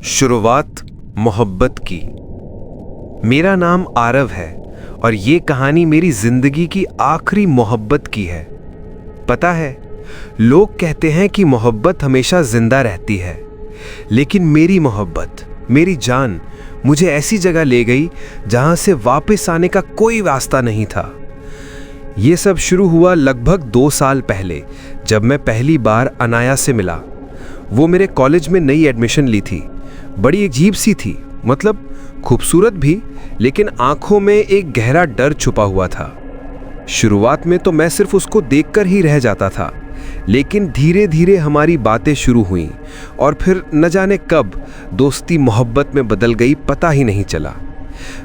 शुरुआत मोहब्बत की। मेरा नाम आरव है और ये कहानी मेरी जिंदगी की आखिरी मोहब्बत की है। पता है, लोग कहते हैं कि मोहब्बत हमेशा जिंदा रहती है, लेकिन मेरी मोहब्बत, मेरी जान मुझे ऐसी जगह ले गई जहां से वापस आने का कोई रास्ता नहीं था। ये सब शुरू हुआ लगभग 2 साल पहले, जब मैं पहली बार अनाया से मिला। वो मेरे कॉलेज में नई एडमिशन ली थी। बड़ी अजीब सी थी, मतलब खूबसूरत भी, लेकिन आंखों में एक गहरा डर छुपा हुआ था। शुरुआत में तो मैं सिर्फ उसको देखकर ही रह जाता था, लेकिन धीरे धीरे हमारी बातें शुरू हुईं और फिर न जाने कब दोस्ती मोहब्बत में बदल गई, पता ही नहीं चला।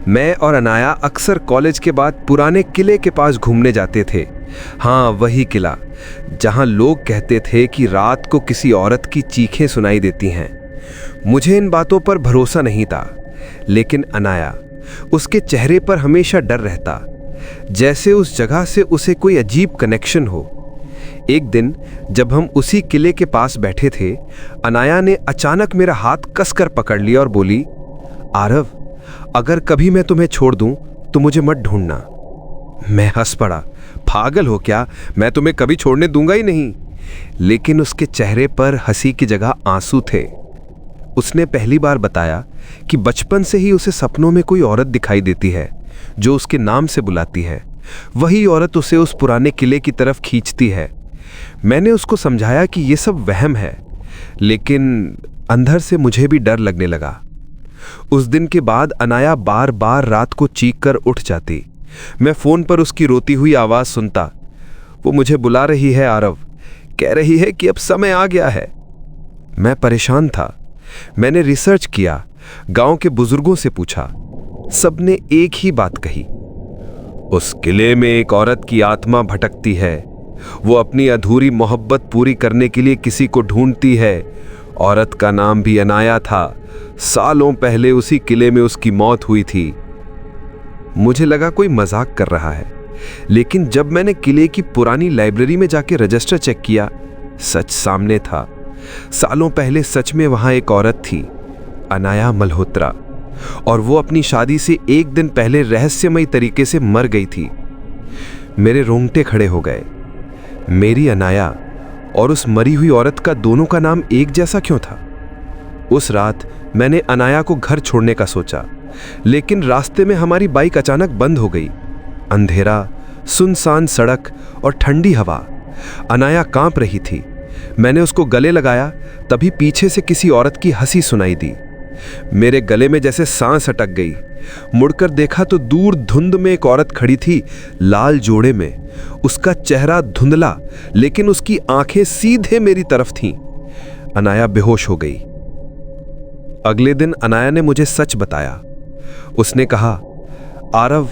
मैं और अनाया अक्सर कॉलेज के बाद पुराने किले के पास घूमने जाते थे। हाँ, वही किला जहां लोग कहते थे कि रात को किसी औरत की चीखें सुनाई देती हैं। मुझे इन बातों पर भरोसा नहीं था, लेकिन अनाया, उसके चेहरे पर हमेशा डर रहता, जैसे उस जगह से उसे कोई अजीब कनेक्शन हो। एक दिन जब हम उसी किले के पास बैठे थे, अनाया ने अचानक मेरा हाथ कसकर पकड़ लिया और बोली, आरव, अगर कभी मैं तुम्हें छोड़ दूं तो मुझे मत ढूंढना। मैं हंस पड़ा, पागल हो क्या, मैं तुम्हें कभी छोड़ने दूंगा ही नहीं। लेकिन उसके चेहरे पर हंसी की जगह आंसू थे। उसने पहली बार बताया कि बचपन से ही उसे सपनों में कोई औरत दिखाई देती है जो उसके नाम से बुलाती है। वही औरत उसे उस पुराने किले की तरफ खींचती है। मैंने उसको समझाया कि यह सब वहम है, लेकिन अंदर से मुझे भी डर लगने लगा। उस दिन के बाद अनाया बार बार रात को चीख कर उठ जाती। मैं फोन पर उसकी रोती हुई आवाज सुनता। वो मुझे बुला रही है आरव, कह रही है कि अब समय आ गया है। मैं परेशान था। मैंने रिसर्च किया, गांव के बुजुर्गों से पूछा। सबने एक ही बात कही, उस किले में एक औरत की आत्मा भटकती है। वो अपनी अधूरी मोहब्बत पूरी करने के लिए किसी को ढूंढती है। औरत का नाम भी अनाया था। सालों पहले उसी किले में उसकी मौत हुई थी। मुझे लगा कोई मजाक कर रहा है, लेकिन जब मैंने किले की पुरानी लाइब्रेरी में जाके रजिस्टर चेक किया, सच सामने था। सालों पहले सच में वहां एक औरत थी, अनाया मल्होत्रा, और वो अपनी शादी से एक दिन पहले रहस्यमयी तरीके से मर गई थी। मेरे रोंगटे खड़े हो गए। मेरी अनाया और उस मरी हुई औरत का दोनों का नाम एक जैसा क्यों था? उस रात मैंने अनाया को घर छोड़ने का सोचा, लेकिन रास्ते में हमारी बाइक अचानक बंद हो गई। अंधेरा, सुनसान सड़क और ठंडी हवा। अनाया कांप रही थी। मैंने उसको गले लगाया, तभी पीछे से किसी औरत की हंसी सुनाई दी। मेरे गले में जैसे सांस अटक गई। मुड़कर देखा तो दूर धुंध में एक औरत खड़ी थी, लाल जोड़े में। उसका चेहरा धुंधला, लेकिन उसकी आंखें सीधे मेरी तरफ थीं। अनाया बेहोश हो गई। अगले दिन अनाया ने मुझे सच बताया। उसने कहा, आरव,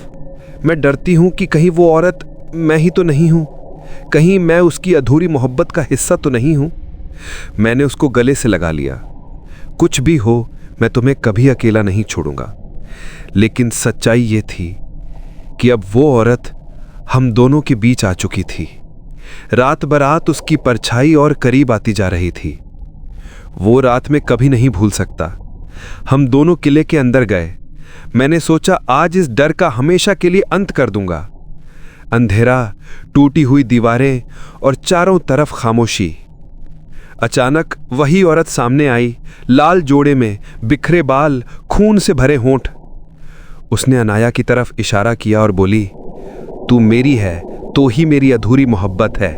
मैं डरती हूं कि कहीं वो औरत मैं ही तो नहीं हूं, कहीं मैं उसकी अधूरी मोहब्बत का हिस्सा तो नहीं हूं। मैंने उसको गले से लगा लिया। कुछ भी हो, मैं तुम्हें कभी अकेला नहीं छोड़ूंगा। लेकिन सच्चाई ये थी कि अब वो औरत हम दोनों के बीच आ चुकी थी। रात बरात उसकी परछाई और करीब आती जा रही थी। वो रात में कभी नहीं भूल सकता। हम दोनों किले के अंदर गए। मैंने सोचा आज इस डर का हमेशा के लिए अंत कर दूंगा। अंधेरा, टूटी हुई दीवारें और चारों तरफ खामोशी। अचानक वही औरत सामने आई, लाल जोड़े में, बिखरे बाल, खून से भरे होंठ। उसने अनाया की तरफ इशारा किया और बोली, तू मेरी है तो ही मेरी अधूरी मोहब्बत है।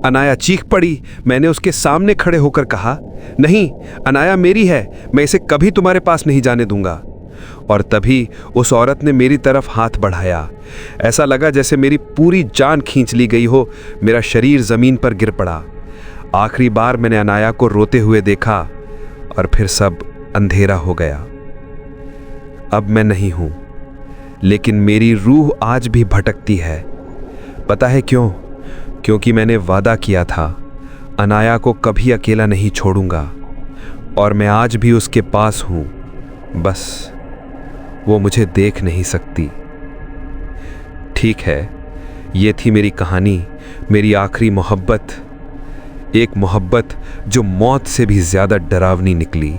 अनाया चीख पड़ी। मैंने उसके सामने खड़े होकर कहा, नहीं, अनाया मेरी है, मैं इसे कभी तुम्हारे पास नहीं जाने दूंगा। और तभी उस औरत ने मेरी तरफ हाथ बढ़ाया। ऐसा लगा जैसे मेरी पूरी जान खींच ली गई हो। मेरा शरीर जमीन पर गिर पड़ा। आखिरी बार मैंने अनाया को रोते हुए देखा और फिर सब अंधेरा हो गया। अब मैं नहीं हूं, लेकिन मेरी रूह आज भी भटकती है। पता है क्यों? क्योंकि मैंने वादा किया था, अनाया को कभी अकेला नहीं छोड़ूंगा, और मैं आज भी उसके पास हूं। बस वो मुझे देख नहीं सकती। ठीक है, ये थी मेरी कहानी, मेरी आखिरी मोहब्बत। एक मोहब्बत जो मौत से भी ज्यादा डरावनी निकली।